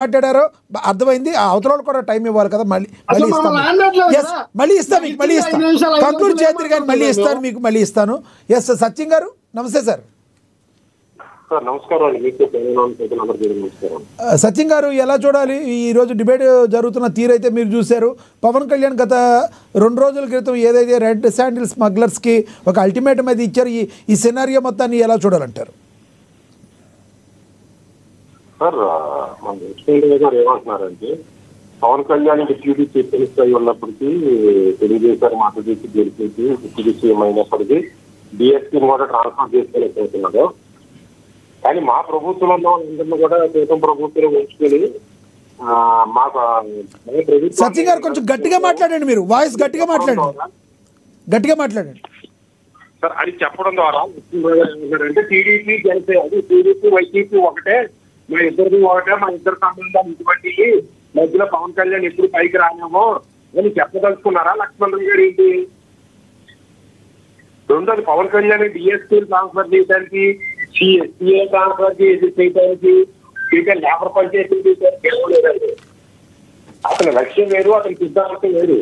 మాట్లాడారో అర్థమైంది. అవతల వాళ్ళు కూడా టైం ఇవ్వాలి కదా. మళ్ళీ ఇస్తాను కంక్లూడ్ చేద్దరు కానీ మళ్ళీ ఇస్తాను మీకు, మళ్ళీ ఇస్తాను. ఎస్ సచిన్ గారు నమస్తే సార్. సచిన్ గారు ఎలా చూడాలి ఈరోజు డిబేట్ జరుగుతున్న తీరైతే మీరు చూశారు. పవన్ కళ్యాణ్ గత 2 రోజుల క్రితం ఏదైతే రెడ్ శాండిల్ స్మగ్లర్స్కి ఒక అల్టిమేటం అయితే ఇచ్చారు, ఈ సినారియో మొత్తాన్ని ఎలా చూడాలంటారు? సార్ మన ముఖ్యమంత్రి గారు ఏమంటున్నారంటే Pawan Kalyan deputy chief minister అయి ఉన్నప్పటికీ తెలుగుదేశం మాట చేసి గెలిచేసి డిప్యూటీ సీఎం అయినప్పటికీ డిఎస్పీని కూడా ట్రాన్స్ఫర్ చేసుకోలేకపోతున్నారు. కానీ మా ప్రభుత్వంలో అందరినీ కూడా కేంద్ర ప్రభుత్వం ఉంచుకొని మాకు సచిన్ గారు కొంచెం గట్టిగా మాట్లాడండి, మీరు వాయిస్ గట్టిగా మాట్లాడండి సార్. అది చెప్పడం ద్వారా అంటే టీడీపీ జనసేన అది టీడీపీ వైసీపీ ఒకటే, మా ఇద్దరిది ఒకటే, మా ఇద్దరు సంబంధాలు ఇటువంటి మధ్యలో పవన్ కళ్యాణ్ ఎప్పుడు పైకి రానేమో అని చెప్పదలుచుకున్నారా లక్ష్మణ్ గారు ఏంటి? రెండోది పవన్ కళ్యాణ్ డిఎస్పీ ట్రాన్స్ఫర్ చేయడానికి, సిఏ ట్రాన్స్ఫర్ చేయడానికి, లేబర్ పనిచేసి చేయడానికి అతని లక్ష్యం వేరు, అతని సిద్ధాంతం వేరు.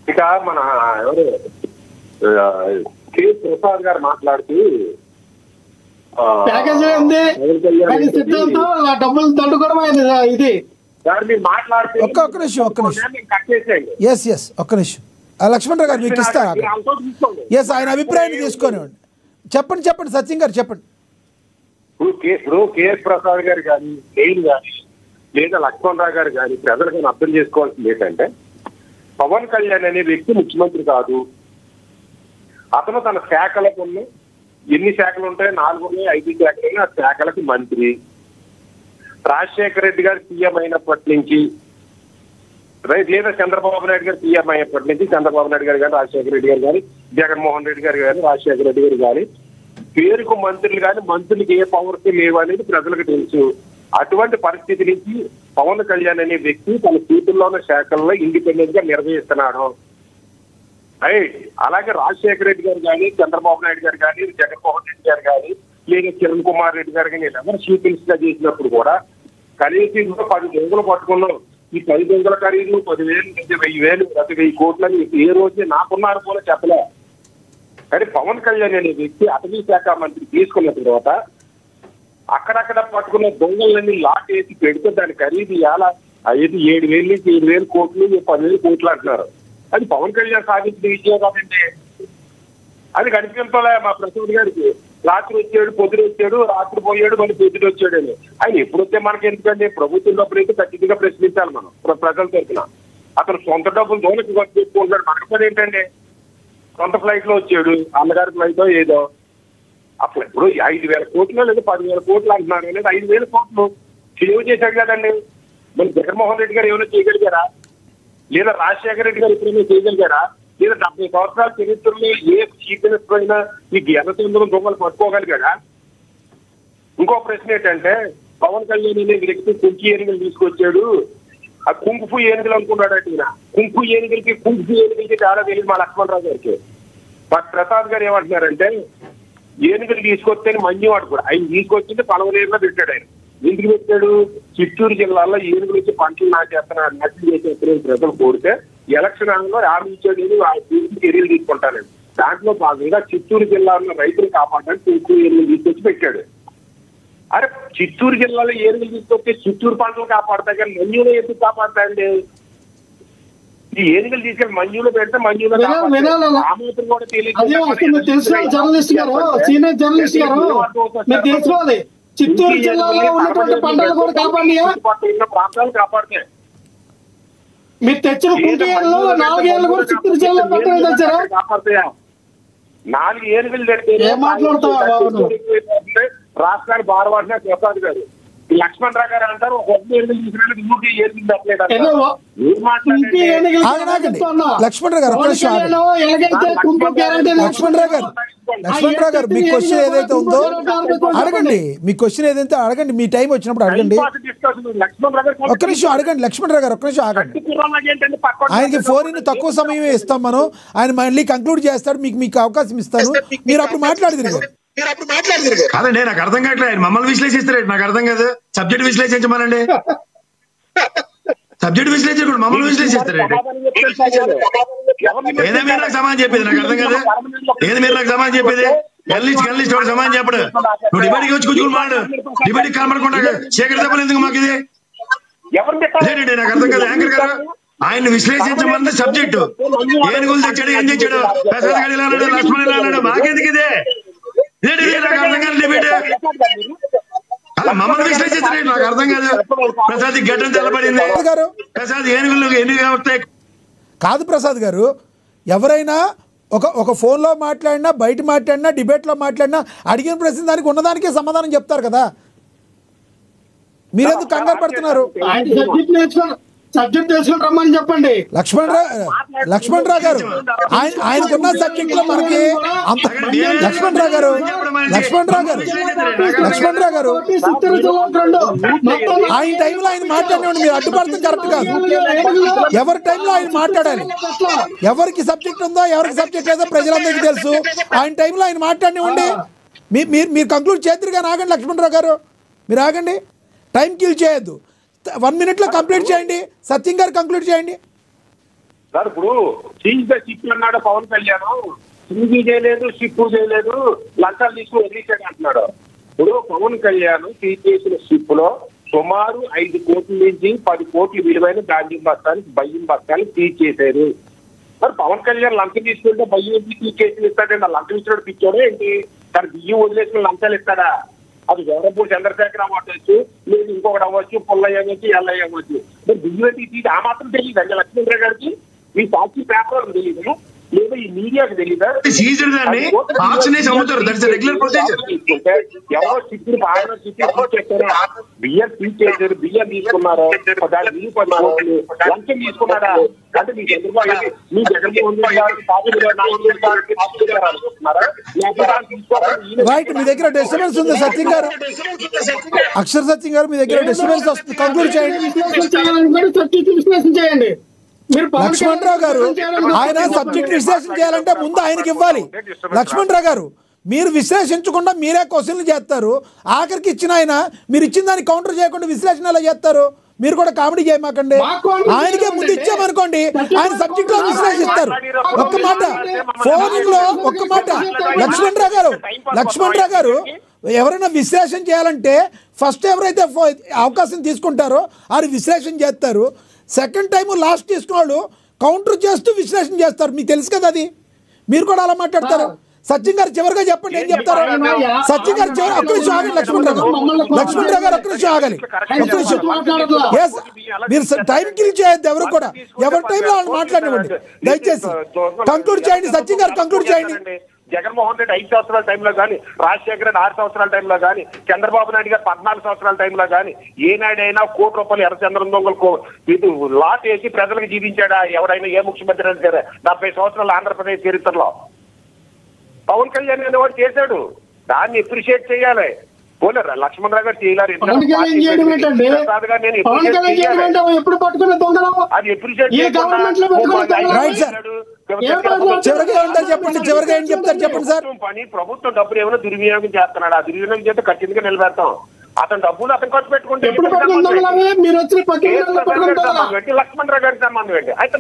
ఇక మన ఎవరు కె ప్రసాద్ గారు మాట్లాడుతూ ఒక్క నిమిషం లక్ష్మణరావు గారు మీకు ఇస్తారా? ఎస్ ఆయన అభిప్రాయాన్ని తీసుకోనివ్వండి. చెప్పండి సచిన్ గారు చెప్పండి. ఇప్పుడు కేఎస్ ప్రసాద్ గారు కానీ నేను కానీ లేదా లక్ష్మణరావు గారు కానీ ప్రజలకు అర్థం చేసుకోవాల్సింది ఏంటంటే పవన్ కళ్యాణ్ అనే వ్యక్తి ముఖ్యమంత్రి కాదు. అతను తన శాఖలకు ఉన్న ఎన్ని శాఖలు ఉంటాయి, 4 ఉన్నాయి, 5 శాఖలు, ఆ శాఖలకు మంత్రి. రాజశేఖర రెడ్డి గారు సీఎం అయినప్పటి నుంచి లేదా చంద్రబాబు నాయుడు గారు సీఎం అయినప్పటి నుంచి చంద్రబాబు నాయుడు గారు కానీ రాజశేఖర రెడ్డి గారు కానీ జగన్మోహన్ రెడ్డి గారు కానీ రాజశేఖర రెడ్డి గారు కానీ పేరుకు మంత్రులు కానీ మంత్రులకి ఏ పవర్స్ లేవు అనేది ప్రజలకు తెలుసు. అటువంటి పరిస్థితి నుంచి పవన్ కళ్యాణ్ అనే వ్యక్తి తన చేతుల్లో ఉన్న శాఖల్లో ఇండిపెండెంట్ గా నిర్వహిస్తున్నాడు. రైట్. అలాగే రాజశేఖర రెడ్డి గారు కానీ చంద్రబాబు నాయుడు గారు కానీ జగన్మోహన్ రెడ్డి గారు కానీ లేదా కిరణ్ కుమార్ రెడ్డి గారు కానీ ఎవరు చీఫ్ మినిస్టర్ గా చేసినప్పుడు కూడా కనీసం 10 దొంగలు పట్టుకున్నాం. ఈ 10 దొంగల ఖరీదు 10,000, 10,000, 10,000 కోట్లని ఏ రోజే నాకున్నారు కూడా చెప్పలే. కానీ పవన్ కళ్యాణ్ అనే వ్యక్తి అటవీ శాఖ మంత్రి తీసుకున్న తర్వాత అక్కడక్కడ పట్టుకున్న దొంగలన్నీ లాట్ వేసి పెడితే దాని ఖరీదు ఎలా 7,000 నుంచి 7,000 కోట్లు, 10,000 కోట్లు అంటున్నారు. అది పవన్ కళ్యాణ్ సాధించిన విజయం కాదండి. అది కనిపించలే మా ప్రసాద్ గారికి. రాత్రి వచ్చాడు, పొద్దున వచ్చాడు, రాత్రి పోయాడు, మళ్ళీ పొద్దున వచ్చాడు అని. ఆయన ఎప్పుడు వస్తే మనకి ఎందుకంటే ప్రభుత్వం డబ్బులు అయితే ఖచ్చితంగా ప్రశ్నించాలి మనం ప్రజల తరఫున. అతను సొంత డబ్బులు దోనికి ఖర్చు పెట్టుకుంటున్నాడు. మనకు పని ఏంటండి? సొంత ఫ్లైట్ లో వచ్చాడు, అన్నగారి ఫ్లైట్ ఏదో అసలు ఇప్పుడు 5,000 కోట్లు లేదా 10,000 కోట్లు అంటున్నారు. లేదా 5,000 కోట్లు సేవ్ చేశాడు కదండి. మరి జగన్మోహన్ రెడ్డి గారు ఏమైనా చేయగలిగారా? లేదా రాజశేఖర రెడ్డి గారు ఎప్పుడైనా చేయగలిగారా? లేదా 70 సంవత్సరాల చరిత్రలో ఏ చీఫ్ మినిస్టర్ అయినా ఈ 100 దొంగలు పట్టుకోగలిగాడా? ఇంకో ప్రశ్న ఏంటంటే పవన్ కళ్యాణ్ అనే వ్యక్తి కుంకి ఏనుగులు తీసుకొచ్చాడు. ఆ కుంకుఫు ఏనుగులు అనుకున్నాడట ఈయన. కుంకు ఏనుగులకి చాలా తెలియదు మా లక్ష్మణరావు గారికి. మా ప్రసాద్ గారు ఏమంటున్నారంటే ఏనుగులు తీసుకొస్తే మంజువాడు కూడా ఆయన తీసుకొచ్చింది పలవలేరులో పెట్టాడు. ఆయన ఎందుకు పెట్టాడు? చిత్తూరు జిల్లాలో ఏనుగులు వచ్చి పంటలు నాటేస్తున్నాడు, నష్టం చేసేస్తున్న ప్రజలు కోరితే ఎలక్షన్ లో హామీ ఇచ్చాడు, చర్యలు తీసుకుంటానండి. దాంట్లో భాగంగా చిత్తూరు జిల్లాలో రైతులు కాపాడడానికి కుంకు ఏనుగులు తీసుకొచ్చి పెట్టాడు. అరే చిత్తూరు జిల్లాలో ఏనుగులు తీసుకొస్తే చిత్తూరు పంటలు కాపాడతాయి కానీ మంజులో ఎందుకు కాపాడతాయండి? ఈ ఏనుగులు తీసుకెళ్ళి మంజులో పెడితే మంజులో కూడా తెలుసుకోవాలి. చిత్తూరు జిల్లాలో ఉన్నటువంటి పంటలు కూడా ప్రాంతాలు కాపాడతాయి. మీరు తెచ్చిన కుంకేళ్ళు 4 ఏళ్ళు కూడా చిత్తూరు జిల్లా పట్టణం తెచ్చారా? కాపాడతాయా? 4 ఏనుగులు తెస్తే రాష్ట్రానికి బారవాడిన ప్రసాద్ గారు లక్ష్మణరావు గారు అంటారు ఒక ఏనుగులు తీసుకున్నాడు, ఇంకొక ఏనుగులు తప్పలేదు. లక్ష్మణరావు గారు మీ క్వశ్చన్ ఏదైతే ఉందో అడగండి. మీ క్వశ్చన్ ఏదైతే అడగండి, మీ టైం వచ్చినప్పుడు అడగండి. ఒక్క నిమిషం అడగండి లక్ష్మణరావు గారు, ఒక్క నిమిషం ఆగండి. ఆయనకి 4 తక్కువ సమయమే ఇస్తాం మనం. ఆయన మళ్ళీ కంక్లూడ్ చేస్తాడు, మీకు అవకాశం ఇస్తాను, మీరు అప్పుడు మాట్లాడదు. కాదండి, నాకు అర్థం కావట్లేదు. ఆయన మమ్మల్ని విశ్లేషిస్తారు, నాకు అర్థం కాదు. సబ్జెక్ట్ విశ్లేషించమనండి. సబ్జెక్ట్ విశ్లేషించకుండా మమ్మల్ని విశ్లేషిస్తారండి. ఏదో మీరు నాకు సమాధానం చెప్పేది, నాకు అర్థం కాదు. ఏది మీరు నాకు సమాధానం చెప్పేది? గెలిచి వాడు సమాధానం చెప్పడు. నువ్వు డిబేట్కి వచ్చి కూర్చుని మాడు. డిబేట్కి కనబడకుండా చీకటి దెబ్బలు ఎందుకు మాకు ఇది? ఇదేంటండి నాకు అర్థం కాదు. యాంకర్ గారు ఆయన విశ్లేషించమన్న సబ్జెక్టు ఏనుగులు తెచ్చాడు, ఏం తెచ్చాడు, ప్రసాద్ గారు ఇలా అన్నాడు, లక్ష్మణ్ ఇలా అన్నాడు, మాకెందుకు ఇదే? ఇదేంటి నాకు అర్థం కాదు. డిబేట్ మమ్మల్ని విశ్లేషించలేదు, నాకు అర్థం కాదు. ప్రసాద్ గడ్డం తెల్లబడింది, ప్రసాద్ ఏనుగులు ఎన్ని వస్తాయి కాదు. ప్రసాద్ గారు ఎవరైనా ఒక ఫోన్లో మాట్లాడినా, బయట మాట్లాడినా, డిబేట్లో మాట్లాడినా అడిగిన ప్రశ్న దానికి ఉన్నదానికే సమాధానం చెప్తారు కదా. మీరెందుకు కంగారు పడుతున్నారు? సబ్జెక్ట్ తెలుసుకుని రమ్మని చెప్పండి. లక్ష్మణ్ రావు గారు ఆయనకున్న సబ్జెక్ట్ లో మనకి అంత లక్ష్మణ్ రావు గారు ఆయన టైంలో ఆయన మాట్లాడినండి. మీరు అడ్డుపడతాం కరెక్ట్ కాదు. ఎవరి టైంలో ఆయన మాట్లాడాలి. ఎవరికి సబ్జెక్ట్ ఉందో ఎవరికి సబ్జెక్ట్ లేదో ప్రజలందరికీ తెలుసు. ఆయన టైంలో ఆయన మాట్లాడినివ్వండి. మీరు కంక్లూడ్ చేద్దరుగా. ఆగండి లక్ష్మణ్ రావు గారు, మీరు ఆగండి. టైం కిల్ చేయొద్దు. 1 minute కంప్లీట్ చేయండి. సత్యం గారు కంక్లూడ్ చేయండి సార్. ఇప్పుడు సీజ్ ద షిప్ అన్నాడు పవన్ కళ్యాణ్. సీజీ చేయలేదు, షిప్ చేయలేదు, లంచాలు తీసుకుని వదిలేశాడు అంటున్నాడు. ఇప్పుడు పవన్ కళ్యాణ్ సీజ్ చేసిన షిప్ లో సుమారు 5 కోట్ల నుంచి 10 కోట్ల విలువైన ధాన్యం బస్తానికి బయ్యం బస్తానికి సీజ్ చేశారు. మరి పవన్ కళ్యాణ్ లంచం తీసుకుంటే బయ్యం సీజ్ చేసి ఇస్తాడండి. ఆ లంచం ఇస్తాడు పిచ్చోడే ఏంటి? సార్ బియ్యం వదిలేసిన లంచాలు ఇస్తాడా? అది గౌరవపూర్ చంద్రశేఖర్ అవ్వచ్చు, లేదు ఇంకొకటి అవ్వచ్చు, పుల్లయ్య అవ్వచ్చు, ఎల్లయ్య అవ్వచ్చు. మరి బియ్యం తీసి ఆ మాత్రం తెలియదు అండి లక్ష్మీంద్ర గారికి. మీ సాక్షి పేపర్ తెలియదు, లేదా ఈ మీడియాకి తెలియదా? ఎవరో చిక్కుడు బాగా చేశారు, బియ్యం సీజ్ చేశారు, బియ్యం తీసుకున్నారు, దాని విలువ 10 కోట్లు. లంచం తీసుకున్నారా? అంటే మీ చంద్రబాబు మీ జగన్మోహన్ రెడ్డి రైట్. మీ దగ్గర డిస్టర్బెన్స్ ఉంది సత్యం గారు. అక్షర్ సత్యం గారు మీ దగ్గర డిస్టర్బెన్స్ వస్తుంది. కంక్లూడ్ చేయండి. లక్ష్మణ్ రావు గారు ఆయన సబ్జెక్ట్ విశ్లేషణ చేయాలంటే ముందు ఆయనకి ఇవ్వాలి. లక్ష్మణ్ రావు గారు మీరు విశ్లేషించకుండా మీరే క్వశ్చన్లు చేస్తారు. ఆఖరికి ఇచ్చిన ఆయన మీరు ఇచ్చిన దాన్ని కౌంటర్ చేయకుండా విశ్లేషణ ఎలా చేస్తారు? మీరు కూడా కామెడీ చేయమాకండి. ఆయనకే ముందు ఇచ్చామనుకోండి, ఆయన సబ్జెక్ట్ లో విశ్లేషిస్తారు. ఒక్క మాట ఫోన్ లో ఒక్క మాట లక్ష్మణ్ రావు గారు ఎవరైనా విశ్లేషణ చేయాలంటే ఫస్ట్ ఎవరైతే అవకాశం తీసుకుంటారో వారు విశ్లేషణ చేస్తారు. సెకండ్ టైం లాస్ట్ తీసుకున్న వాళ్ళు కౌంటర్ చేస్తూ విశ్లేషణ చేస్తారు. మీకు తెలుసు కదా అది. మీరు కూడా అలా మాట్లాడతారు. సచిన్ గారు చివరిగా చెప్పండి ఏం చెప్తారు? సచిన్ గారు చివరి ఒక్క నిమిషం ఆగండి. లక్ష్మణ్ రావు గారు ఒక్క నిమిషం ఆగాలి. ఒక్క నిమిషం. మీరు టైం కిల్ చేయొద్దు. ఎవరు కూడా ఎవరి టైంలో వాళ్ళు మాట్లాడివ్వండి దయచేసి. కంక్లూడ్ చేయండి. సచిన్ గారు కంక్లూడ్ చేయండి. జగన్మోహన్ రెడ్డి 5 సంవత్సరాల టైంలో కానీ, రాజశేఖర రెడ్డి 6 సంవత్సరాల టైంలో కానీ, చంద్రబాబు నాయుడు గారు 14 సంవత్సరాల టైంలో కానీ ఏనాడైనా ₹1 ఎర్రచంద్రం దొంగలకు ఇది లాట్ వేసి ప్రజలకు జీవించాడా ఎవరైనా? ఏ ముఖ్యమంత్రి అయినా సరే 70 సంవత్సరాల ఆంధ్రప్రదేశ్ చరిత్రలో పవన్ కళ్యాణ్ అనేవాడు చేశాడు. దాన్ని అప్రిషియేట్ చేయాలి. పోలేరు లక్ష్మణ్ రావు గారు చేయలేరు. అది అప్రిషియేట్ చివరిగా ఏం చెప్తారు చెప్పండి సార్. పని ప్రభుత్వం డబ్బులు ఏమైనా దుర్వినియోగం చేస్తున్నాడు. ఆ దుర్వినియోగం చేస్తే ఖచ్చితంగా నిలబెడతాం. అతను డబ్బులు అతను ఖర్చు పెట్టుకుంటే లక్ష్మణ్ రావు గారికి సంబంధం ఏంటి? అయితే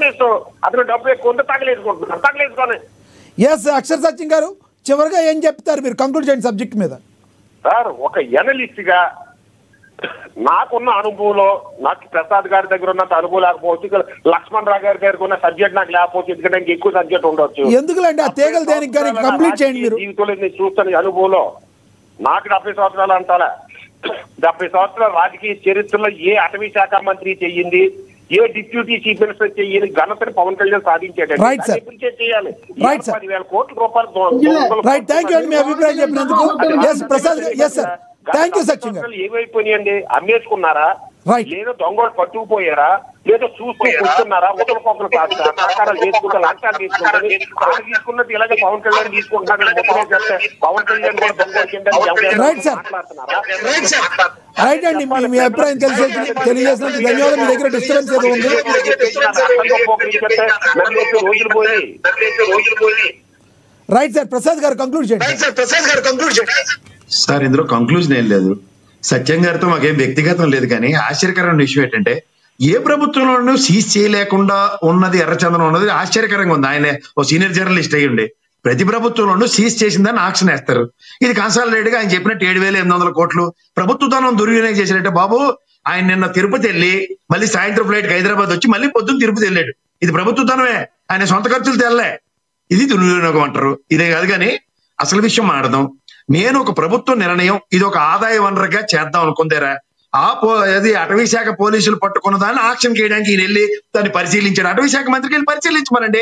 అతను డబ్బు ఎక్కువ ఉంటే తగలేసుకొని. ఎస్ అక్షర్ సత్యం గారు చివరిగా ఏం చెప్తారు? మీరు కంక్లూడ్ చేయండి సబ్జెక్ట్ మీద. సార్ ఒక ఎనలిస్ట్ గా నాకున్న అనుభవంలో నాకు ప్రసాద్ గారి దగ్గర ఉన్నంత అనుభవం లేకపోవచ్చు, లక్ష్మణ్ రావు గారి దగ్గర ఉన్న సబ్జెక్ట్ నాకు లేకపోవచ్చు. ఎందుకంటే ఇంకా ఎక్కువ సబ్జెక్ట్ ఉండొచ్చు. ఎందుకులండి ఆ తీగలు దేనికి కానీ కంప్లీట్ చేయండి. మీరు జీవితంలో నేను చూస్తాను అనుభవంలో. నాకు 70 సంవత్సరాలు అంటారా? 70 సంవత్సరాల రాజకీయ చరిత్రలో ఏ అటవీ శాఖ మంత్రి చెయ్యింది, ఏ డిప్యూటీ చీఫ్ మినిస్టర్ చెయ్యని ఘనతని పవన్ కళ్యాణ్ సాధించాడు. చేయాలి. 10,000 కోట్ల రూపాయలు ఏమైపోయినాయండి? అమ్మేసుకున్నారా? లేదా దొంగలు పట్టుకుపోయారా? లేదా చూస్తూ కూర్చున్నారా? ఒకరికొకరు సహకారాలు చేసుకుంటా లంచాలు తీసుకుంటారు. వాళ్ళు తీసుకున్నది ఇలాగే పవన్ కళ్యాణ్ తీసుకుంటున్నారు. పవన్ కళ్యాణ్ కూడా రైట్ అండి. మీ అభిప్రాయం తెలియజేసినందుకు ధన్యవాదాలు. మీ దగ్గర డిస్టర్బెన్స్ ఏదో ఉంది. రోజులు పోయి రైట్ సార్, ప్రసాద్ గారు కంక్లూడ్ చేయండి. సార్ ఇందులో కంక్లూజన్ ఏం లేదు. సత్యం గారితో మాకేం వ్యక్తిగతం లేదు, కానీ ఆశ్చర్యకరమైన విషయం ఏంటంటే ఏ ప్రభుత్వంలోనూ సీజ్ చేయలేకుండా ఉన్నది ఎర్రచందనం ఉన్నది ఆశ్చర్యకరంగా ఉంది. ఆయన ఓ సీనియర్ జర్నలిస్ట్ అయ్యి ఉండి ప్రతి ప్రభుత్వంలోనూ సీజ్ చేసిందని ఆక్షన్ వేస్తారు. ఇది కన్సాలిడేట్ గా ఆయన చెప్పినట్టు 7,800 కోట్లు ప్రభుత్వ ధనం దుర్వినియోగం చేసినట్టే. బాబు ఆయన నిన్న తిరుపతి వెళ్ళి మళ్ళీ సాయంత్రం ఫ్లైట్ కి హైదరాబాద్ వచ్చి మళ్ళీ పొద్దున్న తిరుపతి వెళ్ళాడు. ఇది ప్రభుత్వ ధనమే, ఆయన సొంత ఖర్చులు తెల్లే. ఇది దుర్వినియోగం అంటారు. ఇదే కాదు కానీ అసలు విషయం మాడదాం. నేను ఒక ప్రభుత్వ నిర్ణయం ఇది ఒక ఆదాయ వనరుగా చేద్దాం అనుకుందేరా, అది అటవీ శాఖ పోలీసులు పట్టుకున్న దాన్ని ఆక్షన్ చేయడానికి ఈయన వెళ్ళి దాన్ని పరిశీలించాడు. అటవీ శాఖ మంత్రికి వెళ్ళి పరిశీలించమనండి.